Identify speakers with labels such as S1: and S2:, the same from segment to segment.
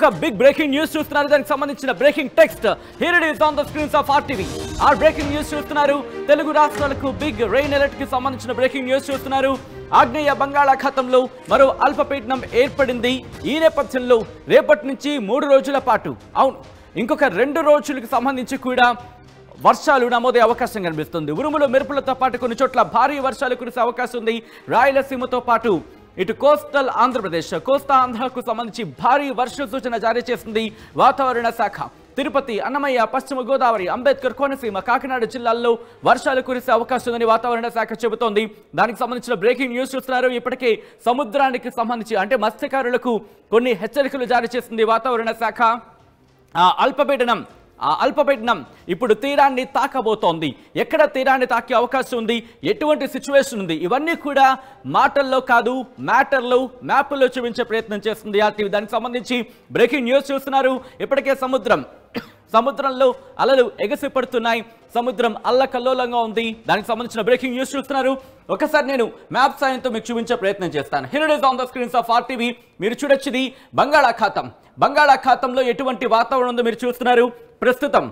S1: ఇంకొక big breaking news చూస్తున్నారు. దానికి సంబంధించిన breaking text here it is on the screens of RTV. ఆ బ్రేకింగ్ న్యూస్ చూస్తున్నారు. తెలుగు రాష్ట్రాలకు బిగ్ రెయిన్ అలర్ట్ కి సంబంధించిన బ్రేకింగ్ న్యూస్ చూస్తున్నారు. ఆగ్నేయ బంగాళాఖాతంలో మరో అల్పపీడనం ఏర్పడింది. ఈ నేపథ్యంలో రేపటి నుంచి 3 రోజుల పాటు ఇంకొక 2 రోజులకు సంబంధించి కూడా వర్షాలు నమోదే అవకాశం కనిపిస్తుంది. ఉరుములు మెరుపులతో పాటు కొన్ని చోట్ల భారీ వర్షాలు కురిసే అవకాశం ఉంది. రాయలసీమతో పాటు ఇటు కోస్టల్ ఆంధ్రప్రదేశ్, కోస్తా ఆంధ్రకు సంబంధించి భారీ వర్ష సూచన జారీ చేసింది వాతావరణ శాఖ. తిరుపతి, అన్నమయ్య, పశ్చిమ గోదావరి, అంబేద్కర్, కోనసీమ, కాకినాడ జిల్లాల్లో వర్షాలు కురిసే అవకాశం ఉందని వాతావరణ శాఖ చెబుతోంది. దానికి సంబంధించిన బ్రేకింగ్ న్యూస్ చూస్తున్నారు. ఇప్పటికే సముద్రానికి సంబంధించి అంటే మత్స్యకారులకు కొన్ని హెచ్చరికలు జారీ చేసింది వాతావరణ శాఖ. అల్పపీడనం ఇప్పుడు తీరాన్ని తాకబోతోంది. ఎక్కడ తీరాన్ని తాకే అవకాశం ఉంది, ఎటువంటి సిచ్యువేషన్ ఉంది, ఇవన్నీ కూడా మాటల్లో కాదు మ్యాటర్లో మ్యాప్లో చూపించే ప్రయత్నం చేస్తుంది ఆర్టీవీ. దానికి సంబంధించి బ్రేకింగ్ న్యూస్ చూస్తున్నారు. ఇప్పటికే సముద్రంలో అలలు ఎగసి పడుతున్నాయి. సముద్రం అల్లకల్లోలంగా ఉంది. దానికి సంబంధించిన బ్రేకింగ్ న్యూస్ చూస్తున్నారు. ఒకసారి నేను మ్యాప్ సాయంతో మీకు చూపించే ప్రయత్నం చేస్తాను. Here it is on the screens of RTV. మీరు చూడొచ్చుది బంగాళాఖాతంలో ఎటువంటి వాతావరణం ఉందో మీరు చూస్తున్నారు. ప్రస్తుతం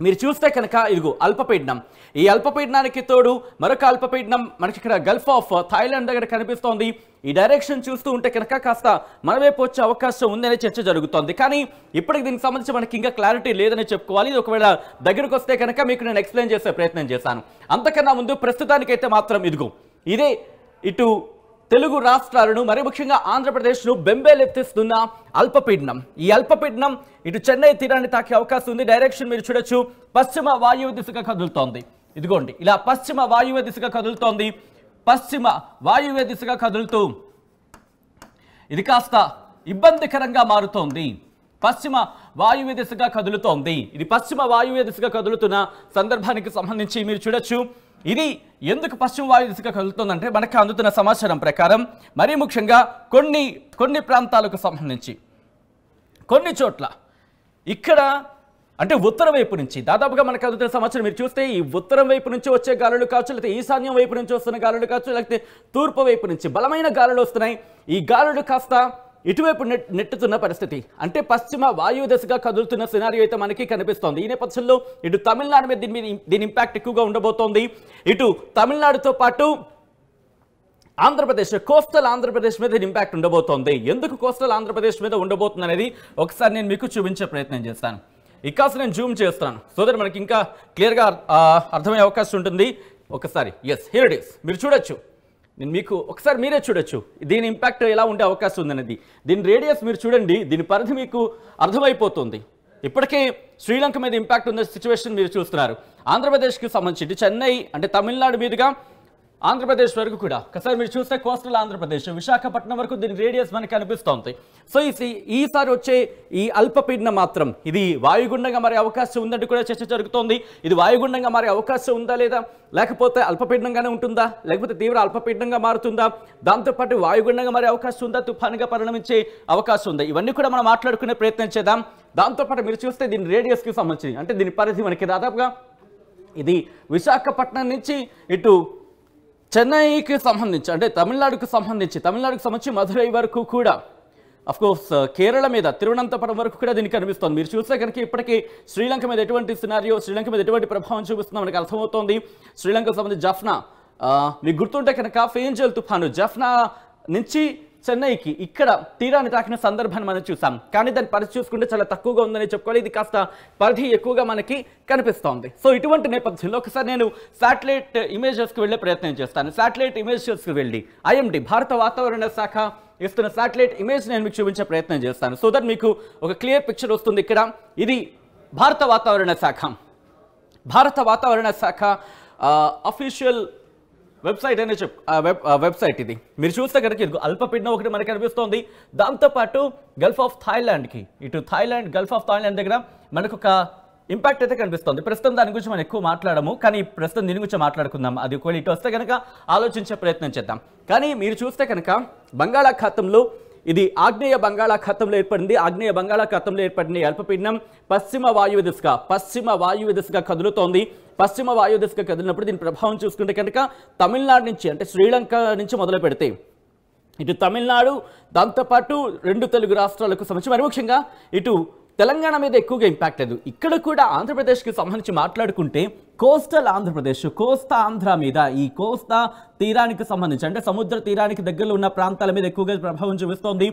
S1: మీరు చూస్తే కనుక ఇదిగో అల్పపీడనం. ఈ అల్పపీడనానికి తోడు మరొక అల్పపీడనం మనకి ఇక్కడ గల్ఫ్ ఆఫ్ థాయిలాండ్ దగ్గర కనిపిస్తోంది. ఈ డైరెక్షన్ చూస్తూ ఉంటే కనుక కాస్త మన వైపు వచ్చే అవకాశం ఉందనే చర్చ జరుగుతోంది. కానీ ఇప్పటికి దీనికి సంబంధించి మనకి ఇంకా క్లారిటీ లేదని చెప్పుకోవాలి. ఇది ఒకవేళ దగ్గరకు వస్తే కనుక మీకు నేను ఎక్స్ప్లెయిన్ చేసే ప్రయత్నం చేశాను. అంతకన్నా ముందు ప్రస్తుతానికైతే మాత్రం ఇదిగో ఇదే ఇటు తెలుగు రాష్ట్రాలను మరి ముఖ్యంగా ఆంధ్రప్రదేశ్ను బెంబేలెత్తిస్తున్న అల్పపీడనం. ఈ అల్పపీడనం ఇటు చెన్నై తీరాన్ని తాకే అవకాశం ఉంది. డైరెక్షన్ మీరు చూడొచ్చు, పశ్చిమ వాయువ్య దిశగా కదులుతోంది. ఇదిగోండి ఇలా పశ్చిమ వాయువ్య దిశగా కదులుతోంది. పశ్చిమ వాయువ్య దిశగా కదులుతూ ఇది కాస్త ఇబ్బందికరంగా మారుతోంది. పశ్చిమ వాయువ్య దిశగా కదులుతోంది. ఇది పశ్చిమ వాయువ్య దిశగా కదులుతున్న సందర్భానికి సంబంధించి మీరు చూడొచ్చు. ఇది ఎందుకు పశ్చిమ వాయు దిశగా కదులుతుందంటే మనకు అందుతున్న సమాచారం ప్రకారం మరీ ముఖ్యంగా కొన్ని ప్రాంతాలకు సంబంధించి కొన్ని చోట్ల ఇక్కడ అంటే ఉత్తరం వైపు నుంచి దాదాపుగా మనకు అందుతున్న సమాచారం మీరు చూస్తే ఈ ఉత్తరం వైపు నుంచి వచ్చే గాలులు కావచ్చు, లేకపోతే ఈశాన్యం వైపు నుంచి వస్తున్న గాలులు కావచ్చు, లేకపోతే తూర్పు వైపు నుంచి బలమైన గాలులు వస్తున్నాయి. ఈ గాలులు కాస్త ఇటువైపు నెట్టుతున్న పరిస్థితి, అంటే పశ్చిమ వాయువు దశగా కదులుతున్న సినారియో అయితే మనకి కనిపిస్తోంది. ఈ నేపథ్యంలో ఇటు తమిళనాడు మీద దీని ఇంపాక్ట్ ఎక్కువగా ఉండబోతోంది. ఇటు తమిళనాడుతో పాటు ఆంధ్రప్రదేశ్, కోస్టల్ ఆంధ్రప్రదేశ్ మీద దీని ఇంపాక్ట్ ఉండబోతోంది. ఎందుకు కోస్టల్ ఆంధ్రప్రదేశ్ మీద ఉండబోతుంది అనేది ఒకసారి నేను మీకు చూపించే ప్రయత్నం చేస్తాను. ఇకాస నేను జూమ్ చేస్తాను సో దట్ మనకి ఇంకా క్లియర్గా అర్థమయ్యే అవకాశం ఉంటుంది. ఒకసారి ఎస్ హియర్ ఇట్ ఇస్ మీరు చూడొచ్చు. నేను మీకు ఒకసారి మీరే చూడొచ్చు దీని ఇంపాక్ట్ ఎలా ఉండే అవకాశం ఉందనేది. దీని రేడియస్ మీరు చూడండి, దీని పరిధి మీకు అర్థమైపోతుంది. ఇప్పటికే శ్రీలంక మీద ఇంపాక్ట్ ఉన్న సిచ్యువేషన్ మీరు చూస్తున్నారు. ఆంధ్రప్రదేశ్కి సంబంధించి చెన్నై అంటే తమిళనాడు మీదుగా ఆంధ్రప్రదేశ్ వరకు కూడా ఒకసారి మీరు చూస్తే కోస్టల్ ఆంధ్రప్రదేశ్, విశాఖపట్నం వరకు దీని రేడియస్ మనకి కనిపిస్తోంది. సో ఈసారి వచ్చే ఈ అల్పపీడనం మాత్రం ఇది వాయుగుండంగా మారే అవకాశం ఉందంటే కూడా చర్చ జరుగుతోంది. ఇది వాయుగుండంగా మారే అవకాశం ఉందా లేదా, లేకపోతే అల్పపీడనంగానే ఉంటుందా, లేకపోతే తీవ్ర అల్పపీడనంగా మారుతుందా, దాంతోపాటు వాయుగుండంగా మారే అవకాశం ఉందా, తుఫానుగా పరిణమించే అవకాశం ఉందా, ఇవన్నీ కూడా మనం మాట్లాడుకునే ప్రయత్నం చేద్దాం. దాంతోపాటు మీరు చూస్తే దీని రేడియస్కి సంబంధించి అంటే దీని పరిధి మనకి దాదాపుగా ఇది విశాఖపట్నం నుంచి ఇటు చెన్నైకి సంబంధించి అంటే తమిళనాడుకు సంబంధించి మధురై వరకు కూడా అఫ్కోర్స్ కేరళ మీద తిరువనంతపురం వరకు కూడా దీనికి కనిపిస్తుంది. మీరు చూస్తే కనుక ఇప్పటికీ శ్రీలంక మీద ఎటువంటి సినారియో, శ్రీలంక మీద ఎటువంటి ప్రభావం చూపిస్తుందో మనకు అర్థమవుతోంది. శ్రీలంకకు సంబంధించి జఫ్నా మీకు గుర్తుంటే కనుక ఫేంజల్ తుఫాను జఫ్నా నుంచి చెన్నైకి ఇక్కడ తీరాన్ని తాకిన సందర్భాన్ని మనం చూసాం. కానీ దాని పరిస్థితి చూసుకుంటే చాలా తక్కువగా ఉందని చెప్పుకోవాలి. ఇది కాస్త పరిధి ఎక్కువగా మనకి కనిపిస్తోంది. సో ఇటువంటి నేపథ్యంలో ఒకసారి నేను శాటిలైట్ ఇమేజెస్కి వెళ్ళే ప్రయత్నం చేస్తాను. శాటిలైట్ ఇమేజెస్కి వెళ్ళి ఐఎండీ భారత వాతావరణ శాఖ ఇస్తున్న శాటిలైట్ ఇమేజ్ నేను మీకు చూపించే ప్రయత్నం చేస్తాను. సో దట్ మీకు ఒక క్లియర్ పిక్చర్ వస్తుంది. ఇక్కడ ఇది భారత వాతావరణ శాఖ అఫీషియల్ వెబ్సైట్ అనే వెబ్సైట్ ఇది. మీరు చూస్తే కనుక ఇది అల్పపీడనం ఒకటి మనకి కనిపిస్తోంది. దాంతోపాటు గల్ఫ్ ఆఫ్ థాయిలాండ్కి ఇటు గల్ఫ్ ఆఫ్ థాయిలాండ్ దగ్గర మనకు ఒక ఇంపాక్ట్ అయితే కనిపిస్తుంది. ప్రస్తుతం దాని గురించి మనం ఎక్కువ మాట్లాడము, కానీ ప్రస్తుతం దీని గురించి మాట్లాడుకుందాం. అది ఒకవేళ ఇటు వస్తే కనుక ఆలోచించే ప్రయత్నం చేద్దాం. కానీ మీరు చూస్తే కనుక బంగాళాఖాతంలో ఇది ఆగ్నేయ బంగాళాఖాతంలో ఏర్పడిన అల్పపీడనం పశ్చిమ వాయువ్య దిశగా కదులుతోంది. పశ్చిమ వాయువ్య దిశగా కదిలినప్పుడు దీని ప్రభావం చూసుకుంటే కనుక తమిళనాడు నుంచి అంటే శ్రీలంక నుంచి మొదలు పెడితే ఇటు తమిళనాడు, దాంతోపాటు 2 తెలుగు రాష్ట్రాలకు సంబంధించి మరి ముఖ్యంగా ఇటు తెలంగాణ మీద ఎక్కువగా ఇంపాక్ట్ లేదు. ఇక్కడ కూడా ఆంధ్రప్రదేశ్కి సంబంధించి మాట్లాడుకుంటే కోస్టల్ ఆంధ్రప్రదేశ్, కోస్తా ఆంధ్ర మీద, ఈ కోస్తా తీరానికి సంబంధించి అంటే సముద్ర తీరానికి దగ్గరలో ఉన్న ప్రాంతాల మీద ఎక్కువగా ప్రభావం చూపిస్తోంది.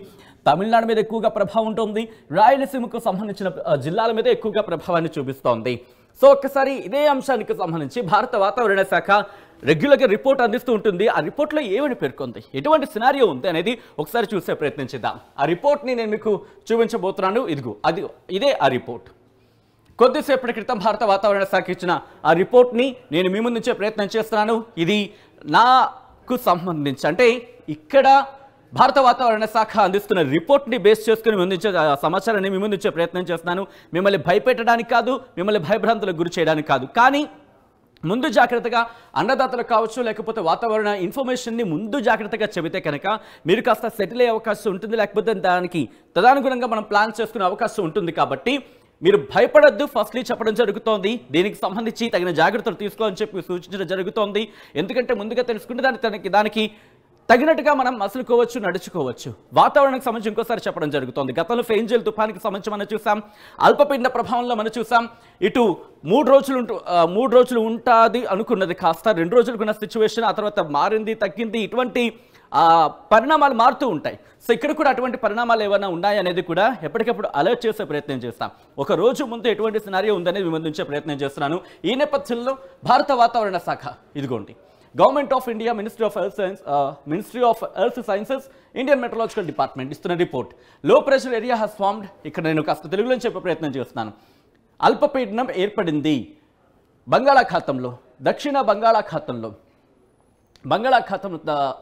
S1: తమిళనాడు మీద ఎక్కువగా ప్రభావం ఉంటుంది. రాయలసీమకు సంబంధించిన జిల్లాల మీద ఎక్కువగా ప్రభావాన్ని చూపిస్తోంది. సో ఒక్కసారి ఇదే అంశానికి సంబంధించి భారత వాతావరణ శాఖ రెగ్యులర్గా రిపోర్ట్ అందిస్తూ ఉంటుంది. ఆ రిపోర్ట్లో ఏమని పేర్కొంది, ఎటువంటి సినారియో ఉంది అనేది ఒకసారి చూసే ప్రయత్నించిద్దాం. ఆ రిపోర్ట్ని నేను మీకు చూపించబోతున్నాను. ఇదే ఆ రిపోర్ట్. కొద్దిసేపటి క్రితం భారత వాతావరణ శాఖ ఇచ్చిన ఆ రిపోర్ట్ని నేను మీ ముందుంచే ప్రయత్నం చేస్తున్నాను. ఇది నాకు సంబంధించి అంటే ఇక్కడ భారత వాతావరణ శాఖ అందిస్తున్న రిపోర్ట్ని బేస్ చేసుకుని ముందుంచే సమాచారాన్ని మీ ముందుంచే ప్రయత్నం చేస్తున్నాను. మిమ్మల్ని భయపెట్టడానికి కాదు, మిమ్మల్ని భయభ్రాంతులకు గురి చేయడానికి కాదు, కానీ ముందు జాగ్రత్తగా అన్నదాతలు కావచ్చు, లేకపోతే వాతావరణ ఇన్ఫర్మేషన్ని ముందు జాగ్రత్తగా చెబితే కనుక మీరు కాస్త సెటిల్ అయ్యే అవకాశం ఉంటుంది. లేకపోతే దానికి తదనుగుణంగా మనం ప్లాన్ చేసుకునే అవకాశం ఉంటుంది. కాబట్టి మీరు భయపడొద్దు, ఫస్ట్లీ చెప్పడం జరుగుతోంది. దీనికి సంబంధించి తగిన జాగ్రత్తలు తీసుకోవాలని చెప్పి సూచించడం జరుగుతోంది. ఎందుకంటే ముందుగా తెలుసుకుంటే దానికి తగినట్టుగా మనం మసులుకోవచ్చు, నడుచుకోవచ్చు. వాతావరణానికి సంబంధించి ఇంకోసారి చెప్పడం జరుగుతోంది. గతంలో ఫెయింజల్ తుఫానికి సంబంధించి మనం చూసాం, అల్పపీడన ప్రభావంలో మనం చూసాం. ఇటు 3 రోజులు ఉంటుంది అనుకున్నది కాస్త 2 రోజులకున్న సిచ్యువేషన్, ఆ తర్వాత మారింది, తగ్గింది. ఇటువంటి పరిణామాలు మారుతూ ఉంటాయి. సో ఇక్కడ కూడా అటువంటి పరిణామాలు ఏమైనా ఉన్నాయనేది కూడా ఎప్పటికప్పుడు అలర్ట్ చేసే ప్రయత్నం చేస్తాం. ఒక రోజు ముందు ఎటువంటి సినారియో ఉందనేది విమర్శించే ప్రయత్నం చేస్తున్నాను. ఈ నేపథ్యంలో భారత వాతావరణ శాఖ ఇదిగోండి, government of India, ministry of earth sciences, Indian metrological department ఇస్తున్న రిపోర్ట్. లో ప్రెషర్ ఏరియా హ్యాస్ ఫార్మ్డ్. ఇక్కడ నేను కాస్త తెలుగులో చెప్పే ప్రయత్నం చేస్తున్నాను. అల్పపీడనం ఏర్పడింది బంగాళాఖాతంలో, దక్షిణ బంగాళాఖాతంలో.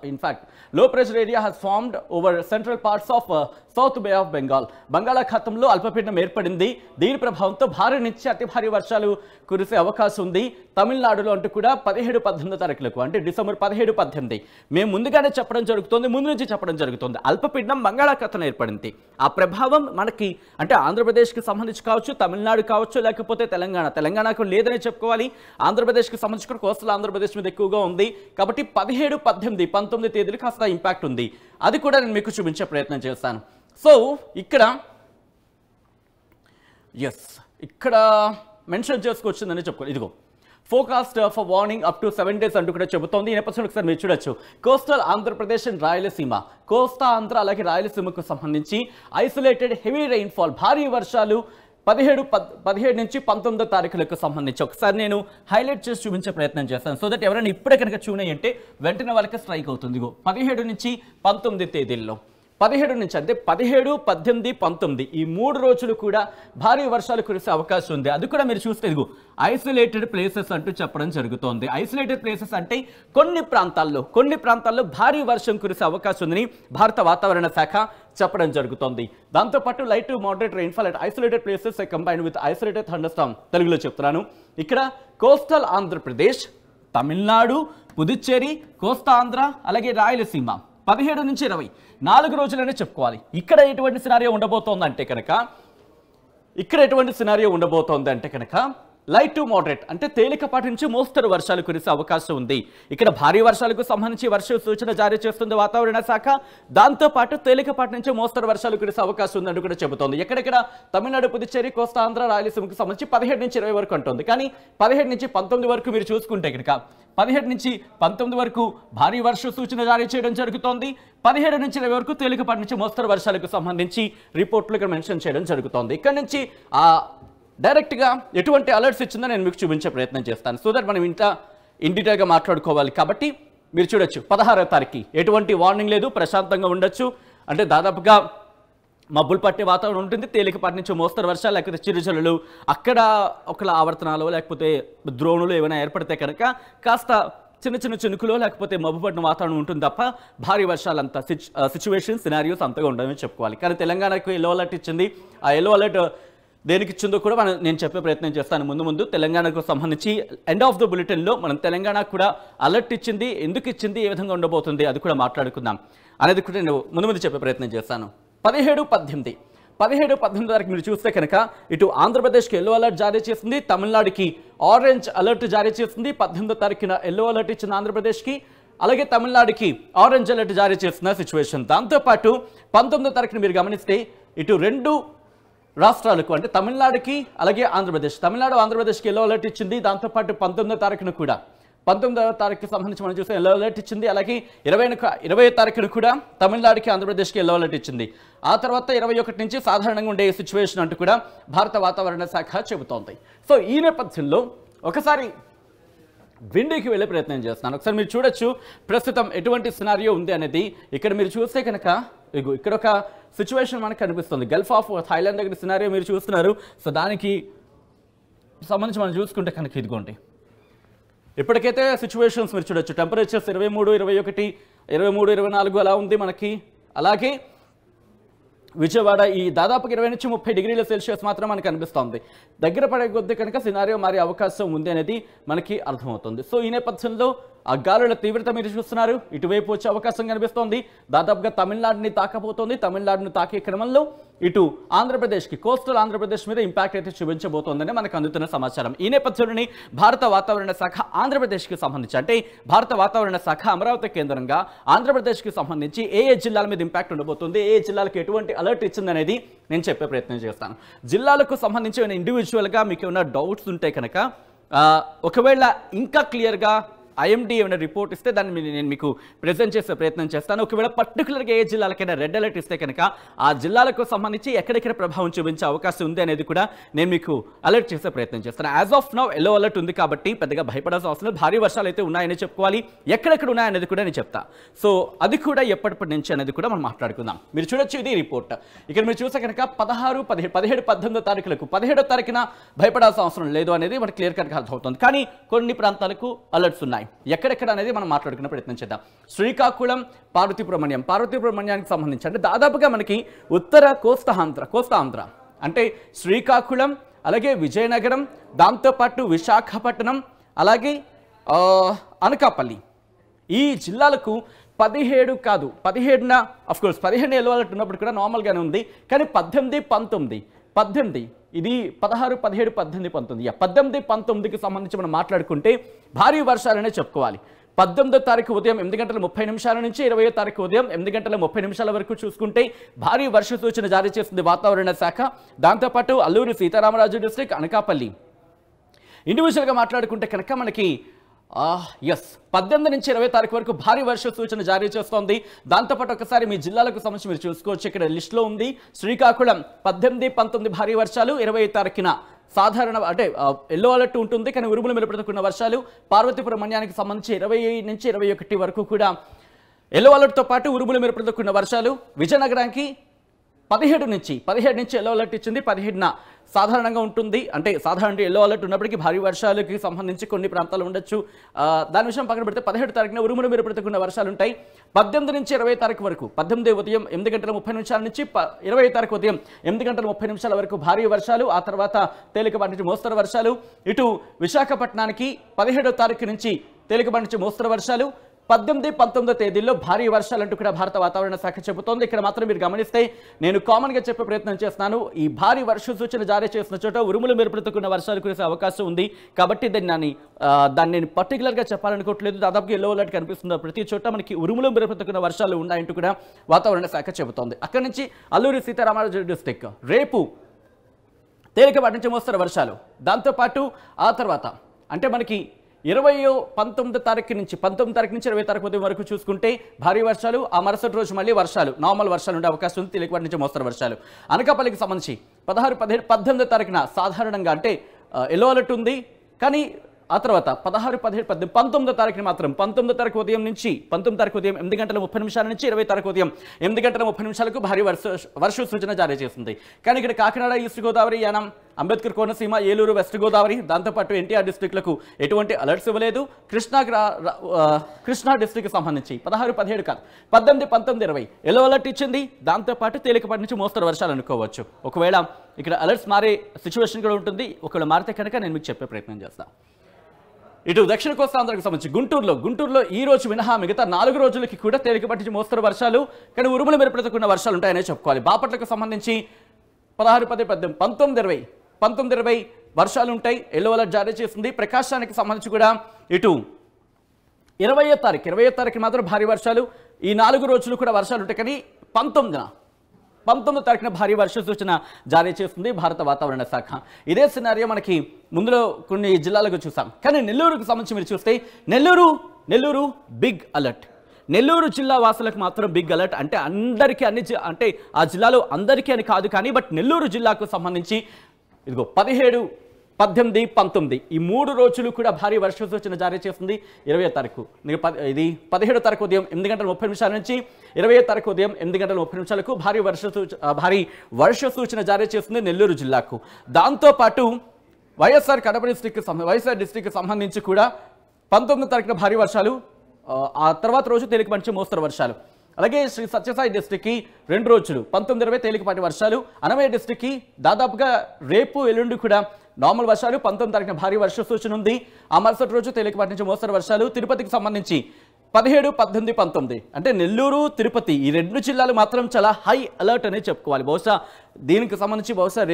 S1: In fact low pressure area has formed over central parts of south Bay of Bengal. బంగాళాఖాతంలో అల్పపీడనం ఏర్పడింది. దీని ప్రభావంతో భారీ నుంచి అతి భారీ వర్షాలు కురిసే అవకాశం ఉంది తమిళనాడులో అంటూ కూడా 17-18 తారీఖులకు, అంటే డిసెంబర్ 17-18 మేము ముందుగానే చెప్పడం జరుగుతుంది, ముందు నుంచి చెప్పడం జరుగుతుంది. అల్పపీడనం బంగాళాఖాతంలో ఏర్పడింది. ఆ ప్రభావం మనకి అంటే ఆంధ్రప్రదేశ్కి సంబంధించి కావచ్చు, తమిళనాడు కావచ్చు, లేకపోతే తెలంగాణకు లేదని చెప్పుకోవాలి. ఆంధ్రప్రదేశ్కి సంబంధించి కూడా కోస్టల్ ఆంధ్రప్రదేశ్ మీద ఎక్కువగా ఉంది. కాబట్టి 17, 18, 19 తేదీలు కాస్త ఇంపాక్ట్ ఉంది. అది కూడా నేను మీకు చూపించే ప్రయత్నం చేస్తాను. సో ఇక్కడ మెన్షన్ చేసుకొచ్చిందని చెప్పుకోవాలి. ఇదిగో forecast for warning up to 7 days అంటూ కూడా చెబుతోంది. ఈ నేపథ్యంలో ఒకసారి మీరు చూడొచ్చు, కోస్టల్ ఆంధ్రప్రదేశ్ అండ్ రాయలసీమ, కోస్తా ఆంధ్ర అలాగే రాయలసీమకు సంబంధించి ఐసోలేటెడ్ హెవీ రెయిన్ఫాల్, భారీ వర్షాలు 17 నుంచి 19 తారీఖులకు సంబంధించి ఒకసారి నేను హైలైట్ చేసి చూపించే ప్రయత్నం చేస్తాను. సో దట్ ఎవరైనా ఇప్పుడే కనుక చూడాయి అంటే వెంటనే వాళ్ళకి స్ట్రైక్ అవుతుంది. 17 నుంచి 19 తేదీల్లో, 17 నుంచి అంటే 17, 18, 19 ఈ 3 రోజులు కూడా భారీ వర్షాలు కురిసే అవకాశం ఉంది. అది కూడా మీరు చూస్తే ఇదిగో ఐసోలేటెడ్ ప్లేసెస్ అంటూ చెప్పడం జరుగుతోంది. ఐసోలేటెడ్ ప్లేసెస్ అంటే కొన్ని ప్రాంతాల్లో భారీ వర్షం కురిసే అవకాశం ఉందని భారత వాతావరణ శాఖ చెప్పడం జరుగుతోంది. దాంతోపాటు light to moderate rainfall at isolated places combined with isolated thunderstorm. తెలుగులో చెప్తున్నాను. ఇక్కడ కోస్టల్ ఆంధ్రప్రదేశ్, తమిళనాడు, పుదుచ్చేరి, కోస్తా ఆంధ్ర అలాగే రాయలసీమ 17 నుంచి 20 4 రోజులనే చెప్పుకోవాలి. ఇక్కడ ఎటువంటి సినారియో ఉండబోతోంది అంటే కనుక లైట్ టు మోడరేట్ అంటే తేలికపాటి నుంచి మోస్తరు వర్షాలు కురిసే అవకాశం ఉంది. ఇక్కడ భారీ వర్షాలకు సంబంధించి వర్ష సూచన జారీ చేస్తుంది వాతావరణ శాఖ. దాంతోపాటు తేలికపాటి నుంచి మోస్తరు వర్షాలు కురిసే అవకాశం ఉందంటూ కూడా చెబుతోంది. ఎక్కడెక్కడ తమిళనాడు, పుదుచ్చేరి, కోస్తా ఆంధ్ర, రాయలసీమకు సంబంధించి 17 నుంచి 20 వరకు అంటుంది. కానీ 17 నుంచి 19 వరకు మీరు చూసుకుంటే కనుక 17 నుంచి 19 వరకు భారీ వర్ష సూచన జారీ చేయడం జరుగుతోంది. 17 నుంచి 20 వరకు తేలికపాటి నుంచి మోస్తరు వర్షాలకు సంబంధించి రిపోర్ట్లు ఇక్కడ మెన్షన్ చేయడం జరుగుతోంది. ఇక్కడ నుంచి డైరెక్ట్గా ఎటువంటి అలర్ట్స్ ఇచ్చిందో నేను మీకు చూపించే ప్రయత్నం చేస్తాను. సో దట్ మనం ఇన్ డీటెయిల్గా మాట్లాడుకోవాలి. కాబట్టి మీరు చూడొచ్చు 16వ తారీఖు ఎటువంటి వార్నింగ్ లేదు, ప్రశాంతంగా ఉండొచ్చు. అంటే దాదాపుగా మబ్బులు పట్టే వాతావరణం ఉంటుంది. తేలికపాటి నుంచి మోస్తరు వర్షాలు లేకపోతే చిరుజల్లులు, అక్కడ ఒకలా ఆవర్తనాలు లేకపోతే ద్రోణులు ఏమైనా ఏర్పడితే కనుక కాస్త చిన్న చినుకులో లేకపోతే మబ్బు పట్టిన వాతావరణం ఉంటుంది తప్ప భారీ వర్షాలంతా సిచ్యువేషన్ సినారియోస్ అంతగా ఉండవని చెప్పుకోవాలి. కానీ తెలంగాణకు ఎల్లో అలర్ట్ ఇచ్చింది. ఆ ఎల్లో అలర్ట్ దేనికి ఇచ్చిందో కూడా నేను చెప్పే ప్రయత్నం చేస్తాను ముందు. తెలంగాణకు సంబంధించి ఎండ్ ఆఫ్ ద బులెటిన్లో మనం తెలంగాణకు కూడా అలర్ట్ ఇచ్చింది, ఎందుకు ఇచ్చింది, ఏ విధంగా ఉండబోతుంది అది కూడా మాట్లాడుకుందాం అనేది కూడా నేను ముందు చెప్పే ప్రయత్నం చేస్తాను. 17, 18 తారీఖు మీరు చూస్తే కనుక ఇటు ఆంధ్రప్రదేశ్కి ఎల్లో అలర్ట్ జారీ చేసింది, తమిళనాడుకి ఆరెంజ్ అలర్ట్ జారీ చేసింది. 18వ తారీఖున ఎల్లో అలర్ట్ ఇచ్చింది ఆంధ్రప్రదేశ్కి, అలాగే తమిళనాడుకి ఆరెంజ్ అలర్ట్ జారీ చేస్తున్న సిచ్యువేషన్. దాంతోపాటు 19వ తారీఖున మీరు గమనిస్తే ఇటు రెండు రాష్ట్రాలకు అంటే తమిళనాడుకి అలాగే ఆంధ్రప్రదేశ్, తమిళనాడు ఆంధ్రప్రదేశ్కి ఎల్లో అలర్ట్ ఇచ్చింది. దాంతోపాటు 19వ తారీఖున కూడా 19వ తారీఖుకి సంబంధించి మనం చూస్తే ఎల్లో అలర్ట్ ఇచ్చింది. అలాగే 20వ తారీఖున కూడా తమిళనాడుకి ఆంధ్రప్రదేశ్కి ఎల్లో అలర్ట్ ఇచ్చింది. ఆ తర్వాత 21 నుంచి సాధారణంగా ఉండే సిచ్యువేషన్ అంటూ కూడా భారత వాతావరణ శాఖ చెబుతోంది. సో ఈ నేపథ్యంలో ఒకసారి విండీకి వెళ్ళే ప్రయత్నం చేస్తున్నాను. ఒకసారి మీరు చూడొచ్చు ప్రస్తుతం ఎటువంటి సినారియో ఉంది అనేది. ఇక్కడ మీరు చూస్తే కనుక ఇక్కడ ఒక సిచ్యువేషన్ మనకు కనిపిస్తుంది. గల్ఫ్ ఆఫ్ థాయిలాండ్ దగ్గర సినారియో మీరు చూస్తున్నారు. సో దానికి సంబంధించి మనం చూసుకుంటే కనుక ఇదిగోండి ఇప్పటికైతే సిచ్యువేషన్స్ మీరు చూడొచ్చు. టెంపరేచర్స్ 23, 21, 23, 24 అలా ఉంది మనకి. అలాగే విజయవాడ ఈ దాదాపుగా 20 నుంచి 30 డిగ్రీల సెల్సియస్ మాత్రం మనకు కనిపిస్తుంది. దగ్గర పడే కొద్దీ కనుక సినారియో మారే అవకాశం ఉంది అనేది మనకి అర్థమవుతుంది. సో ఈ నేపథ్యంలో ఆ గాలుల తీవ్రత మీరు చూస్తున్నారు, ఇటువైపు వచ్చే అవకాశం కనిపిస్తోంది. దాదాపుగా తమిళనాడుని తాకబోతోంది. తమిళనాడును తాకే క్రమంలో ఇటు ఆంధ్రప్రదేశ్కి, కోస్టల్ ఆంధ్రప్రదేశ్ మీద ఇంపాక్ట్ అయితే చూపించబోతోందని మనకు అందుతున్న సమాచారం. ఈ నేపథ్యంలోని భారత వాతావరణ శాఖ ఆంధ్రప్రదేశ్కి సంబంధించి అంటే భారత వాతావరణ శాఖ అమరావతి కేంద్రంగా ఆంధ్రప్రదేశ్కి సంబంధించి ఏ జిల్లాల మీద ఇంపాక్ట్ ఉండబోతుంది, ఏ జిల్లాలకు ఎటువంటి అలర్ట్ ఇచ్చిందనేది నేను చెప్పే ప్రయత్నం చేస్తాను. జిల్లాలకు సంబంధించి ఇండివిజువల్గా మీకు ఏమైనా డౌట్స్ ఉంటే కనుక ఒకవేళ ఇంకా క్లియర్గా ఐఎండీ ఏమైనా రిపోర్ట్ ఇస్తే దాన్ని నేను మీకు ప్రెజెంట్ చేసే ప్రయత్నం చేస్తాను. ఒకవేళ పర్టికులర్గా ఏ జిల్లాలకైనా రెడ్ అలర్ట్ ఇస్తే కనుక ఆ జిల్లాలకు సంబంధించి ఎక్కడెక్కడ ప్రభావం చూపించే అవకాశం ఉంది అనేది కూడా నేను మీకు అలర్ట్ చేసే ప్రయత్నం చేస్తాను. As of now yellow alert ఉంది కాబట్టి పెద్దగా భయపడాల్సిన అవసరం లేదు. భారీ వర్షాలు అయితే ఉన్నాయని చెప్పుకోవాలి. ఎక్కడెక్కడ ఉన్నాయనేది కూడా నేను చెప్తా. సో అది కూడా ఎప్పటిప్పటి నుంచి అనేది కూడా మనం మాట్లాడుకుందాం. మీరు చూడొచ్చు ఇది రిపోర్ట్. ఇక్కడ మీరు చూస్తే కనుక 16, 17, 18 తారీఖులకు 17వ తారీఖున భయపడాల్సిన అవసరం లేదు అనేది మనకి క్లియర్ కట్గా అర్థమవుతుంది. కానీ కొన్ని ప్రాంతాలకు అలర్ట్స్ ఉన్నాయి. ఎక్కడెక్కడ అనేది మనం మాట్లాడుకునే ప్రయత్నం చేద్దాం. శ్రీకాకుళం, పార్వతీపురమణ్యానికి సంబంధించి అంటే దాదాపుగా మనకి ఉత్తర కోస్తా ఆంధ్ర అంటే శ్రీకాకుళం, అలాగే విజయనగరం, దాంతోపాటు విశాఖపట్నం, అలాగే అనకాపల్లి ఈ జిల్లాలకు 17 కాదు 17న అఫ్కోర్స్ 15 ఎల్లో అలర్ట్ ఉన్నప్పుడు కూడా నార్మల్గానే ఉంది. కానీ 18 ఇది 16, 17, 18, 19 19కి సంబంధించి మనం మాట్లాడుకుంటే భారీ వర్షాలనే చెప్పుకోవాలి. 18వ తారీఖు ఉదయం 8:30 నుంచి 20వ తారీఖు ఉదయం 8:30 వరకు చూసుకుంటే భారీ వర్ష సూచన జారీ చేస్తుంది వాతావరణ శాఖ. దాంతోపాటు అల్లూరి సీతారామరాజు డిస్ట్రిక్ట్, అనకాపల్లి ఇండివిజువల్గా మాట్లాడుకుంటే కనుక మనకి 18 నుంచి 20 తారీఖు వరకు భారీ వర్ష సూచన జారీ చేస్తోంది. దాంతోపాటు ఒకసారి మీ జిల్లాలకు సంబంధించి మీరు చూసుకోవచ్చు. ఇక్కడ లిస్టులో ఉంది శ్రీకాకుళం 18, 19 భారీ వర్షాలు, 20 తారీఖున సాధారణ అంటే ఎల్లో అలర్ట్ ఉంటుంది కానీ ఉరుములు మెరుపులతో కూడిన వర్షాలు. పార్వతీపురమణ్యానికి సంబంధించి 20 నుంచి 21 వరకు కూడా ఎల్లో అలర్ట్తో పాటు ఉరుములు మెరుపులతో కూడిన వర్షాలు. విజయనగరానికి 17 నుంచి ఎల్లో అలర్ట్ ఇచ్చింది. 17న సాధారణంగా ఉంటుంది. అంటే సాధారణ ఎల్లో అలర్ట్ ఉన్నప్పటికీ భారీ వర్షాలకి సంబంధించి కొన్ని ప్రాంతాలు ఉండొచ్చు. దాని విషయం పక్కన పెడితే 17 తారీఖున ఉరుములు మెరుపులతో కూడిన వర్షాలు ఉంటాయి. 18 నుంచి 20 తారీఖు వరకు 18 ఉదయం 8:30 నుంచి 20 తారీఖు ఉదయం 8:30 వరకు భారీ వర్షాలు. ఆ తర్వాత తేలికపాటి నుంచి మోస్తరు వర్షాలు. ఇటు విశాఖపట్నానికి 17వ తారీఖు నుంచి తేలికపాటి నుంచి మోస్తరు వర్షాలు. 18, 19 తేదీల్లో భారీ వర్షాలంటూ కూడా భారత వాతావరణ శాఖ చెబుతోంది. ఇక్కడ మాత్రం మీరు గమనిస్తే నేను కామన్గా చెప్పే ప్రయత్నం చేస్తున్నాను. ఈ భారీ వర్ష సూచన జారీ చేసిన చోట ఉరుములు మెరుపులతో కూడిన వర్షాలు కురిసే అవకాశం ఉంది. కాబట్టి దాన్ని నేను పర్టికులర్గా చెప్పాలనుకోవట్లేదు. దాదాపుగా ఎల్లో అలర్ట్ కనిపిస్తుంది. ప్రతి చోట మనకి ఉరుములు మెరుపులతో కూడిన వర్షాలు ఉన్నాయంటూ కూడా వాతావరణ శాఖ చెబుతోంది. అక్కడి నుంచి అల్లూరి సీతారామరాజు డిస్ట్రిక్ట్ రేపు తేలికపాటి నుంచి మోస్తరు వర్షాలు. దాంతోపాటు ఆ తర్వాత అంటే మనకి 19 తారీఖు నుంచి 20 తారీఖు ఉదయం వరకు చూసుకుంటే భారీ వర్షాలు. ఆ మరుసటి రోజు మళ్ళీ వర్షాలు, నార్మల్ వర్షాలు ఉండే అవకాశం ఉంది. తేలికపాటి నుంచి మోస్తరు వర్షాలు. అనకాపల్లికి సంబంధించి 16, 17, 18 తారీఖున సాధారణంగా అంటే ఎల్లో అలర్ట్ ఉంది. కానీ ఆ తర్వాత 16, 17, 18, 19 తారీఖున మాత్రం 19 తారీఖు ఉదయం 8:30 నుంచి 20 తారీఖు ఉదయం 8:30 భారీ వర్ష సూచన జారీ చేస్తుంది. కానీ ఇక్కడ కాకినాడ, ఈస్ట్ గోదావరి, యానం, అంబేద్కర్ కోనసీమ, ఏలూరు, వెస్ట్ గోదావరి, దాంతోపాటు ఎన్టీఆర్ డిస్ట్రిక్ట్లకు ఎటువంటి అలర్ట్స్ ఇవ్వలేదు. కృష్ణా డిస్ట్రిక్ట్కి సంబంధించి 16, 17 కాదు 18, 19, 20 ఎల్లో అలర్ట్ ఇచ్చింది. దాంతోపాటు తేలికపాటి నుంచి మోస్తరు వర్షాలు అనుకోవచ్చు. ఒకవేళ ఇక్కడ అలర్ట్స్ మారే సిచ్యువేషన్ కూడా ఉంటుంది. ఒకవేళ మారితే కనుక నేను మీకు చెప్పే ప్రయత్నం చేస్తాను. ఇటు దక్షిణ కోస్తాంధ్రకు సంబంధించి గుంటూరులో ఈ రోజు మినహా మిగతా 4 రోజులకి కూడా తేలికపాటి మోస్తరు వర్షాలు కానీ ఉరుములు మెరుపులతో కూడిన వర్షాలు ఉంటాయనే చెప్పుకోవాలి. బాపట్లకు సంబంధించి 16, 17, 18, 19, 20 వర్షాలు ఉంటాయి. ఎల్లో అలర్ట్ జారీ చేస్తుంది. ప్రకాశానికి సంబంధించి కూడా ఇటు 20వ తారీఖు మాత్రం భారీ వర్షాలు. ఈ 4 రోజులు కూడా వర్షాలు ఉంటాయి. కానీ 19వ తారీఖున భారీ వర్ష సూచన జారీ చేస్తుంది భారత వాతావరణ శాఖ. ఇదే సినారియో మనకి ముందులో కొన్ని జిల్లాలకు చూసాం. కానీ నెల్లూరుకు సంబంధించి మీరు చూస్తే నెల్లూరు బిగ్ అలర్ట్. నెల్లూరు జిల్లా వాసులకు మాత్రం బిగ్ అలర్ట్. అంటే అందరికీ అంటే ఆ జిల్లాలో అందరికీ అని కాదు, కానీ బట్ నెల్లూరు జిల్లాకు సంబంధించి ఇదిగో 17, 18, 19 ఈ 3 రోజులు కూడా భారీ వర్ష సూచన జారీ చేస్తుంది. 20వ తారీఖు ఇది 17వ తారీఖు ఉదయం 8:30 నుంచి 20వ తారీఖు ఉదయం 8:30 భారీ వర్ష సూచన జారీ చేస్తుంది నెల్లూరు జిల్లాకు. దాంతోపాటు వైఎస్ఆర్ కడప డిస్ట్రిక్ట్కి సంబంధించి కూడా 19వ తారీఖున భారీ వర్షాలు, ఆ తర్వాత రోజు తేలికపాటి మోస్తరు వర్షాలు. అలాగే శ్రీ సత్యసాయి డిస్ట్రిక్ట్కి 2 రోజులు 19, 20 తేలికపాటి వర్షాలు. అన్నమయ్య డిస్ట్రిక్ట్కి దాదాపుగా రేపు ఎల్లుండి కూడా నార్మల్ వర్షాలు. 19వ తారీఖున భారీ వర్ష సూచన ఉంది. ఆ మరుసటి రోజు తేలికపాటి నుంచి మోస్తరు వర్షాలు. తిరుపతికి సంబంధించి 17, 18, 19 అంటే నెల్లూరు, తిరుపతి ఈ 2 జిల్లాలు మాత్రం చాలా హై అలర్ట్ అనేది చెప్పుకోవాలి. బహుశా దీనికి సంబంధించి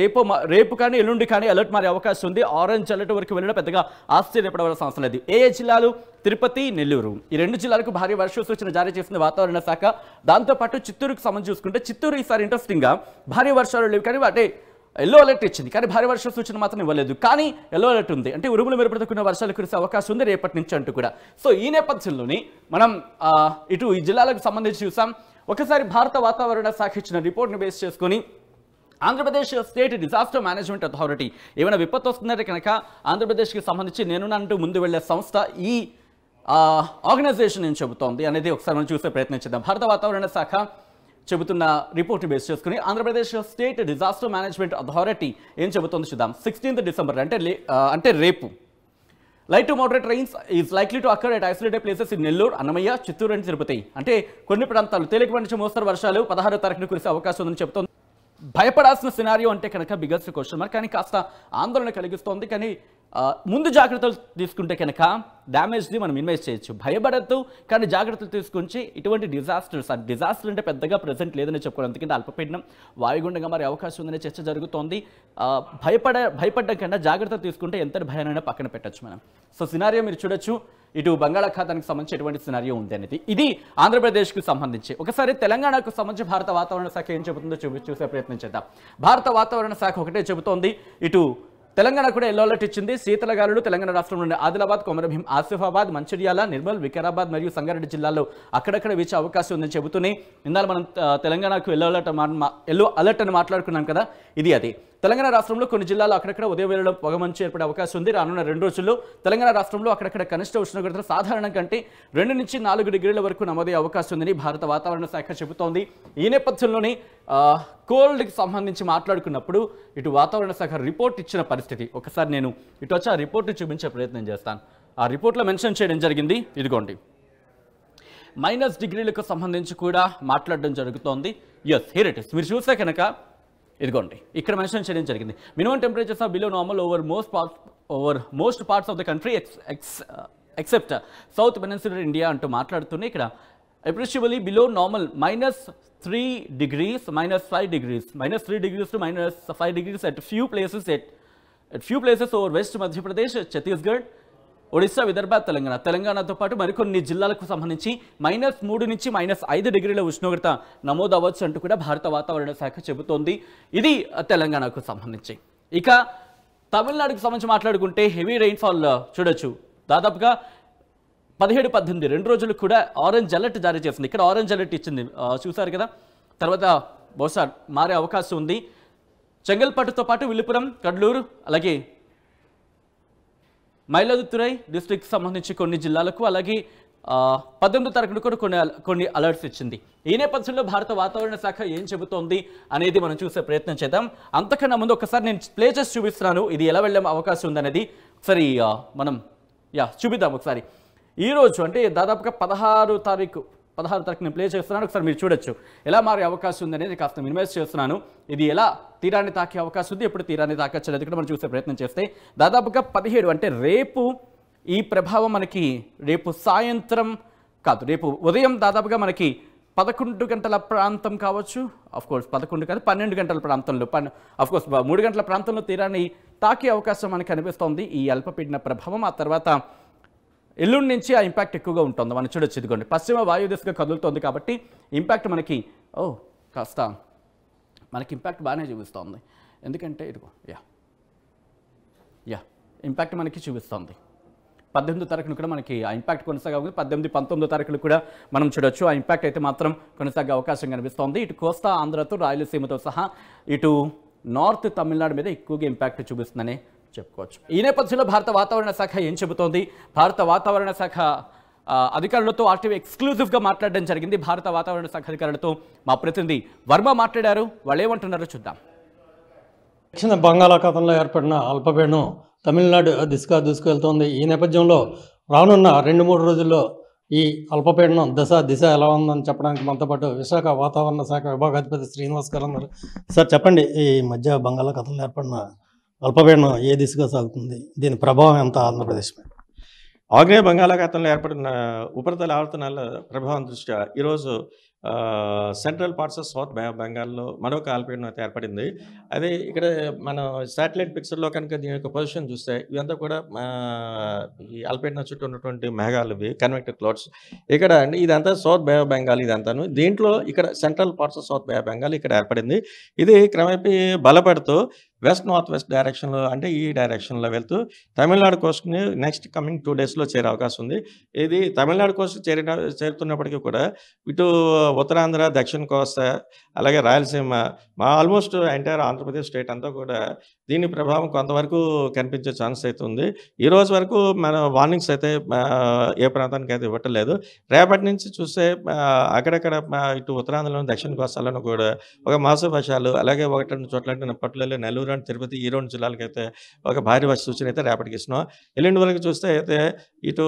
S1: రేపు కానీ ఎల్లుండి కానీ అలర్ట్ మారే అవకాశం ఉంది. ఆరెంజ్ అలర్ట్ వరకు వెళ్ళడం పెద్దగా ఆశ్చర్యపడవలసిన అవసరం లేదు. ఏ జిల్లాలు? తిరుపతి, నెల్లూరు ఈ 2 జిల్లాలకు భారీ వర్ష సూచన జారీ చేసిన వాతావరణ శాఖ. దాంతోపాటు చిత్తూరుకు సంబంధించి చూసుకుంటే చిత్తూరు ఈసారి ఇంట్రెస్టింగ్గా భారీ వర్షాలు లేవు, కానీ అంటే ఎల్లో అలర్ట్ ఇచ్చింది, కానీ భారీ వర్ష సూచన మాత్రం ఇవ్వలేదు. కానీ ఎల్లో అలర్ట్ ఉంది, అంటే ఉరుములు మెరుపులతో కూడిన వర్షాలు కురిసే అవకాశం ఉంది రేపటి నుంచి అంటూ కూడా. సో ఈ నేపథ్యంలోని మనం ఇటు ఈ జిల్లాలకు సంబంధించి చూసాం. ఒకసారి భారత వాతావరణ శాఖ ఇచ్చిన రిపోర్ట్ని బేస్ చేసుకొని Andhra Pradesh state disaster management authority ఏమైనా విపత్తు వస్తుందంటే కనుక ఆంధ్రప్రదేశ్కి సంబంధించి నేనునంటూ ముందు వెళ్లే సంస్థ ఈ ఆర్గనైజేషన్ ఏం చెబుతోంది అనేది ఒకసారి మనం చూసే ప్రయత్నం చేద్దాం. భారత వాతావరణ శాఖ చెబుతున్న రిపోర్ట్ బేస్ చేసుకుని Andhra Pradesh state disaster management authority ఏం చెబుతుందో చూద్దాం. 16th December అంటే రేపు light to moderate rains is likely to occur at isolated places in Nellore, Annamayya, Chittoor and Tirupati. అంటే కొన్ని ప్రాంతాలు తేలికపాటి నుంచి మోస్తరు వర్షాలు 16వ తారీఖున కురిసే అవకాశం ఉందని చెబుతోంది. భయపడాల్సిన సినారియో అంటే కనుక బిగ్గెస్ట్ క్వశ్చన్ మార్క్, కానీ కాస్త ఆందోళన కలిగిస్తోంది. కానీ ముందు జాగ్రత్తలు తీసుకుంటే కనుక డ్యామేజ్ని మనం మినిమైజ్ చేయొచ్చు. భయపడద్దు, కానీ జాగ్రత్తలు తీసుకుంటే ఇటువంటి డిజాస్టర్ అంటే పెద్దగా ప్రెజెంట్ లేదని చెప్పుకోవాలి. ఎందుకంటే అల్పపీడనం వాయుగుండంగా మరి అవకాశం ఉందనే చర్చ జరుగుతోంది. భయపడ్డం కన్నా జాగ్రత్తలు తీసుకుంటే ఎంతటి భయానైనా పక్కన పెట్టచ్చు మనం. సో సినారియో మీరు చూడొచ్చు. ఇటు బంగాళాఖాతానికి సంబంధించి ఎటువంటి సినారియో ఉంది అనేది. ఇది ఆంధ్రప్రదేశ్కి సంబంధించి. ఒకసారి తెలంగాణకు సంబంధించి భారత వాతావరణ శాఖ ఏం చెబుతుందో చూసే ప్రయత్నం చేద్దాం. భారత వాతావరణ శాఖ ఒకటే చెబుతోంది, ఇటు తెలంగాణ కూడా ఎల్లో అలర్ట్ ఇచ్చింది. శీతలగాలులు తెలంగాణ రాష్ట్రంలోని ఆదిలాబాద్, కొమరభీం, ఆసిఫాబాద్, మంచిర్యాల, నిర్మల్, వికారాబాద్ మరియు సంగారెడ్డి జిల్లాల్లో అక్కడక్కడ వీచే అవకాశం ఉందని చెబుతూనే ఇందాక మనం తెలంగాణకు ఎల్లో అలర్ట్ అని మాట్లాడుకున్నాం కదా, ఇది అది. తెలంగాణ రాష్ట్రంలో కొన్ని జిల్లాల్లో అక్కడక్కడ ఉదయం వేళలో పొగమంచు ఏర్పడే అవకాశం ఉంది. రానున్న 2 రోజుల్లో తెలంగాణ రాష్ట్రంలో అక్కడక్కడ కనిష్ట ఉష్ణోగ్రతలు సాధారణం కంటే 2 నుంచి 4 డిగ్రీల వరకు నమోదయ్యే అవకాశం ఉందని భారత వాతావరణ శాఖ చెబుతోంది. ఈ నేపథ్యంలోనే కోల్డ్కి సంబంధించి మాట్లాడుకున్నప్పుడు ఇటు వాతావరణ శాఖ రిపోర్ట్ ఇచ్చిన పరిస్థితి ఒకసారి నేను ఇటు వచ్చి ఆ రిపోర్ట్ని చూపించే ప్రయత్నం చేస్తాను. ఆ రిపోర్ట్లో మెన్షన్ చేయడం జరిగింది, ఇదిగోండి. -డిగ్రీలకు సంబంధించి కూడా మాట్లాడడం జరుగుతోంది. Yes, here it is. మీరు చూస్తే కనుక ఇదిగోండి ఇక్కడ మెన్షన్ చేయడం జరిగింది. Minimum temperatures are below normal over most parts of the country except south peninsular India అంటూ మాట్లాడుతూనే ఇక్కడ appreciably below normal -3 degrees, -5 degrees, -3 degrees to -5 degrees at few places over West Madhya Pradesh, Chhattisgarh, Odisha, Vidarbha, తెలంగాణతో పాటు మరికొన్ని జిల్లాలకు సంబంధించి -3 నుంచి -5 డిగ్రీల ఉష్ణోగ్రత నమోదు అవ్వచ్చు అంటూ కూడా భారత వాతావరణ శాఖ చెబుతోంది. ఇది తెలంగాణకు సంబంధించి. ఇక తమిళనాడుకు సంబంధించి మాట్లాడుకుంటే హెవీ రెయిన్ఫాల్ చూడొచ్చు. దాదాపుగా 17, 18 2 రోజులు కూడా ఆరెంజ్ అలర్ట్ జారీ చేసింది. ఇక్కడ ఆరెంజ్ అలర్ట్ ఇచ్చింది చూసారు కదా. తర్వాత బహుశా మారే అవకాశం ఉంది. చెంగల్పట్టుతో పాటు విల్లుపురం, కడ్లూరు, అలాగే మైలాదుతురై డిస్ట్రిక్ట్ సంబంధించి కొన్ని జిల్లాలకు, అలాగే 18వ తారీఖున కూడా కొన్ని అలర్ట్స్ ఇచ్చింది. ఈ నేపథ్యంలో భారత వాతావరణ శాఖ ఏం చెబుతోంది అనేది మనం చూసే ప్రయత్నం చేద్దాం. అంతకన్నా ముందు ఒకసారి నేను ప్లే చేసి చూపిస్తున్నాను, ఇది ఎలా వెళ్ళే అవకాశం ఉందనేది ఒకసారి మనం చూపిద్దాం. ఒకసారి ఈరోజు అంటే దాదాపుగా 16వ తారీఖు నేను ప్లే చేస్తున్నాను. ఒకసారి మీరు చూడొచ్చు ఎలా మారే అవకాశం ఉంది అనేది కాస్త మినిమైజ్ చేస్తున్నాను. ఇది ఎలా తీరాన్ని తాకే అవకాశం ఉంది, ఎప్పుడు తీరాన్ని తాకచ్చు అనేది కూడా మనం చూసే ప్రయత్నం చేస్తే దాదాపుగా 17 అంటే రేపు ఈ ప్రభావం మనకి రేపు సాయంత్రం కాదు, రేపు ఉదయం దాదాపుగా మనకి 11 గంటల ప్రాంతం కావచ్చు. అఫ్కోర్స్ 11 కాదు, 12 గంటల ప్రాంతంలో అఫ్కోర్స్ 3 గంటల ప్రాంతంలో తీరాన్ని తాకే అవకాశం మనకి కనిపిస్తోంది ఈ అల్పపీడన ప్రభావం. ఆ తర్వాత ఎల్లుండి నుంచి ఆ ఇంపాక్ట్ ఎక్కువగా ఉంటుంది. మనం చూడొచ్చు, ఇదిగోండి పశ్చిమ వాయు దిశగా కదులుతోంది కాబట్టి ఇంపాక్ట్ మనకి కాస్త మనకి ఇంపాక్ట్ బాగానే చూపిస్తోంది. ఎందుకంటే ఇదిగో యా ఇంపాక్ట్ మనకి చూపిస్తోంది. 18వ తారీఖున కూడా మనకి ఆ ఇంపాక్ట్ కొనసాగే 18, 19వ తారీఖులు కూడా మనం చూడొచ్చు. ఆ ఇంపాక్ట్ అయితే మాత్రం కొనసాగే అవకాశం కనిపిస్తోంది. ఇటు కోస్తా ఆంధ్రతో రాయలసీమతో సహా ఇటు నార్త్ తమిళనాడు మీద ఎక్కువగా ఇంపాక్ట్ చూపిస్తుందని చెప్పుకోవచ్చు. ఈ నేపథ్యంలో భారత వాతావరణ శాఖ ఏం చెబుతోంది? భారత వాతావరణ శాఖ అధికారులతో ఆర్టీవీ ఎక్స్క్లూజివ్గా మాట్లాడడం జరిగింది. భారత వాతావరణ శాఖ అధికారులతో మా ప్రతినిధి వర్మ మాట్లాడారు. వాళ్ళు ఏమంటున్నారో చూద్దాం.
S2: దక్షిణ బంగాళాఖాతంలో ఏర్పడిన అల్పపీడనం తమిళనాడు దిశగా దూసుకెళ్తోంది. ఈ నేపథ్యంలో రానున్న 2-3 రోజుల్లో ఈ అల్పపీడనం దిశ ఎలా ఉందని చెప్పడానికి మనతో పాటు విశాఖ వాతావరణ శాఖ విభాగాధిపతి శ్రీనివాస్ గారు ఉన్నారు. సార్ చెప్పండి, ఈ మధ్య బంగాళాఖాతంలో ఏర్పడిన అల్పపీడనం ఏ దిశగా సాగుతుంది? దీని ప్రభావం ఎంత ఆంధ్రప్రదేశ్ మీద?
S3: ఆగ్నేయ బంగాళాఖాతంలో ఏర్పడిన ఉపరితల ఆవర్తనాల ప్రభావం దృష్ట్యా ఈరోజు central parts of south Bay of బెంగాల్లో మరొక అల్పపీడనం అయితే ఏర్పడింది. అదే ఇక్కడ మనం శాటిలైట్ పిక్చర్లో కనుక దీని యొక్క పొజిషన్ చూస్తే ఇవంతా కూడా ఈ అల్పపీడనం చుట్టూ ఉన్నటువంటి మేఘాలు, ఇవి కన్వెక్టెడ్ క్లౌడ్స్. ఇక్కడ అండి ఇదంతా సౌత్ బే ఆఫ్ బెంగాల్ ఇదంతాను. దీంట్లో ఇక్కడ central parts of south Bay of Bengal ఇక్కడ ఏర్పడింది. ఇది క్రమేపీ బలపడుతూ వెస్ట్ నార్త్ వెస్ట్ డైరెక్షన్లో, అంటే ఈ డైరెక్షన్లో వెళ్తూ తమిళనాడు కోస్ట్ని నెక్స్ట్ కమింగ్ 2 డేస్లో చేరే అవకాశం ఉంది. ఇది తమిళనాడు కోస్ట్ చేరుతున్నప్పటికీ కూడా ఇటు ఉత్తరాంధ్ర, దక్షిణ కోస్తా, అలాగే Rayalaseema, almost entire Andhra Pradesh state అంతా కూడా దీని ప్రభావం కొంతవరకు కనిపించే ఛాన్స్ అయితే ఉంది. ఈ రోజు వరకు మన వార్నింగ్స్ అయితే ఏ ప్రాంతానికి అయితే ఇవ్వట్లేదు. రేపటి నుంచి చూస్తే అక్కడక్కడ ఇటు ఉత్తరాంధ్రలోని దక్షిణ కోస్తాలను కూడా ఒక మాస వర్షాలు, అలాగే 1-2 చోట్ల అంటే పట్టులలో నెల్లూరు అండ్ తిరుపతి ఈ 2 జిల్లాలకైతే ఒక భారీ వర్ష సూచన అయితే రేపటికి ఇస్తున్నాం. ఎల్లుండి వరకు చూస్తే అయితే ఇటు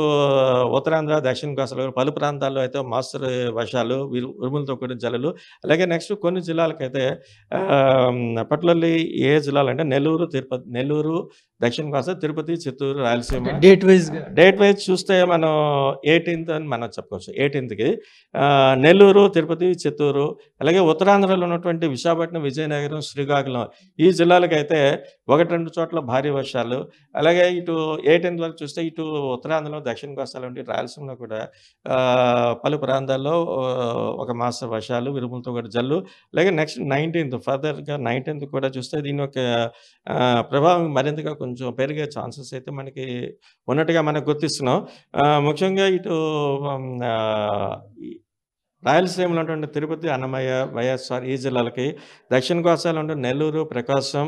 S3: ఉత్తరాంధ్ర, దక్షిణ కోస్తాలో పలు ప్రాంతాల్లో అయితే మాస్తరు వర్షాలు, ఉరుములతో కూడిన జల్లులు, అలాగే నెక్స్ట్ కొన్ని జిల్లాలకైతే పట్టులల్లి ఏ జిల్లాలు అంటే నెల్లూరు, దక్షిణ కోస్తా, తిరుపతి, చిత్తూరు, రాయలసీమ డేట్ వైజ్ చూస్తే మనం 18th అని మనం చెప్పుకోవచ్చు. 18కి నెల్లూరు, తిరుపతి, చిత్తూరు, అలాగే ఉత్తరాంధ్రలో ఉన్నటువంటి విశాఖపట్నం, విజయనగరం, శ్రీకాకుళం ఈ జిల్లాలకైతే 1-2 చోట్ల భారీ వర్షాలు, అలాగే ఇటు 18th వరకు చూస్తే ఇటు ఉత్తరాంధ్రలో, దక్షిణ కోస్తాలో ఉండి రాయలసీమలో కూడా పలు ప్రాంతాల్లో ఒక మాస వర్షాలు, విరుములతో కూడా జల్లు, అలాగే నెక్స్ట్ 19th ఫర్దర్గా 19th కూడా చూస్తే దీని యొక్క ప్రభావం మరింతగా కొంచెం పెరిగే ఛాన్సెస్ అయితే మనకి ఉన్నట్టుగా మనకు గుర్తిస్తున్నాం. ముఖ్యంగా ఇటు రాయలసీమలో ఉన్నటువంటి తిరుపతి, అన్నమయ్య, వైఎస్ఆర్ ఈ జిల్లాలకి, దక్షిణ కోస్తాలో ఉండే నెల్లూరు, ప్రకాశం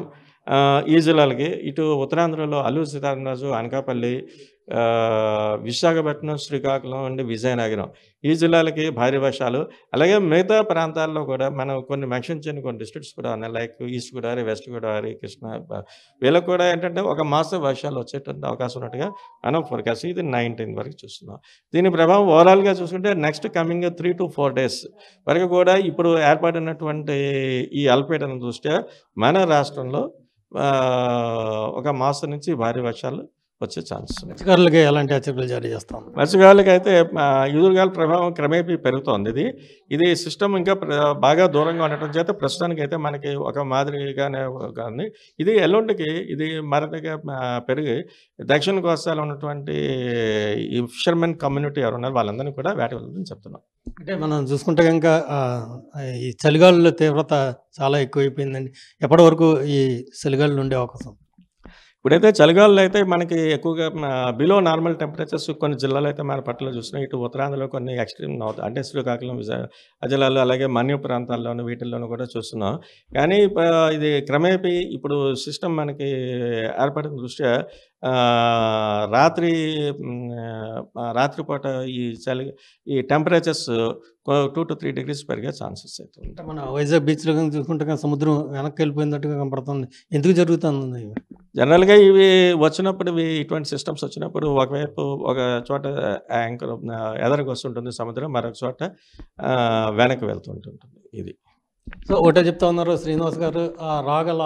S3: ఈ జిల్లాలకి, ఇటు ఉత్తరాంధ్రలో అల్లూరు సీతారామరాజు, అనకాపల్లి, విశాఖపట్నం, శ్రీకాకుళం అండ్ విజయనగరం ఈ జిల్లాలకి భారీ వర్షాలు, అలాగే మిగతా ప్రాంతాల్లో కూడా మనం కొన్ని మెన్షన్ చేయని కొన్ని డిస్ట్రిక్ట్స్ కూడా ఉన్నాయి. Like east Godavari, west Godavari, Krishna, వీళ్ళకి కూడా ఏంటంటే ఒక మాస వర్షాలు వచ్చేటువంటి అవకాశం ఉన్నట్టుగా మనం ఫోర్కాస్ట్ ఇది 19 వరకు చూస్తున్నాం. దీని ప్రభావం ఓవరాల్గా చూసుకుంటే నెక్స్ట్ కమింగ్ 3 to 4 days వరకు కూడా ఇప్పుడు ఏర్పడినటువంటి ఈ అల్పపీడనం దృష్ట్యా మన రాష్ట్రంలో ఒక మాసం నుంచి భారీ వర్షాలు వచ్చే ఛాన్స్.
S2: మత్స్యకారులకి ఎలాంటి హెచ్చరికలు జారీ చేస్తాం?
S3: మత్స్యకారులకి అయితే ఎదురుగాల ప్రభావం క్రమేపీ పెరుగుతోంది. ఇది సిస్టమ్ ఇంకా బాగా దూరంగా ఉండటం చేత ప్రస్తుతానికి అయితే మనకి ఒక మాదిరిగానే కానీ ఇది ఎల్లుండికి ఇది మరింతగా పెరిగి దక్షిణ కోస్తాలో ఉన్నటువంటి ఈ ఫిషర్మెన్ కమ్యూనిటీ ఎవరు ఉన్నారు వాళ్ళందరినీ కూడా వేట వెళ్తుందని చెప్తున్నాం.
S2: అంటే మనం చూసుకుంటే కనుక ఈ చలిగాలుల తీవ్రత చాలా ఎక్కువైపోయిందండి. ఎప్పటి వరకు ఈ చలిగాలులు ఉండే అవకాశం?
S3: ఇప్పుడైతే చలిగాలులో అయితే మనకి ఎక్కువగా బిలో నార్మల్ టెంపరేచర్స్ కొన్ని జిల్లాలో అయితే మన పట్ల చూస్తున్నాం. ఇటు ఉత్తరాంధ్రలో కొన్ని ఎక్స్ట్రీమ్ అంటే శ్రీకాకుళం, జిల్లాలో, అలాగే మన్య ప్రాంతాల్లోనూ వీటిల్లోనూ కూడా చూస్తున్నాం. కానీ ఇది క్రమేపీ ఇప్పుడు సిస్టమ్ మనకి ఏర్పడిన దృష్ట్యా రాత్రిపూట ఈ టెంపరేచర్స్ 2 to 3 degrees పెరిగే ఛాన్సెస్ అయితే ఉంటాయి.
S2: అంటే మన వైజాగ్ బీచ్లో కానీ చూసుకుంటే సముద్రం వెనక్కి వెళ్ళిపోయినట్టుగా కనపడుతుంది. ఎందుకు జరుగుతుంది?
S3: జనరల్గా ఇవి వచ్చినప్పుడు ఇటువంటి సిస్టమ్స్ వచ్చినప్పుడు ఒకవైపు ఒక చోట యాంకర్ ఎదరకు వస్తుంటుంది సముద్రం, మరొక చోట వెనక్కి వెళ్తుంటుంది. ఇది
S2: సో ఒకటే చెప్తా ఉన్నారు శ్రీనివాస్ గారు, రాగల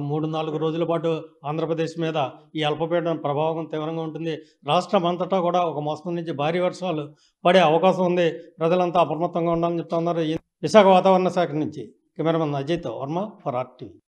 S2: 3-4 రోజుల పాటు ఆంధ్రప్రదేశ్ మీద ఈ అల్పపీడనం ప్రభావం తీవ్రంగా ఉంటుంది. రాష్ట్రం అంతటా కూడా ఒక మోస్తరు నుంచి భారీ వర్షాలు పడే అవకాశం ఉంది. ప్రజలంతా అప్రమత్తంగా ఉండాలని చెప్తా ఉన్నారు. విశాఖ వాతావరణ శాఖ నుంచి కెమెరామెన్ అజయ్తో వర్మ ఫర్ RTV.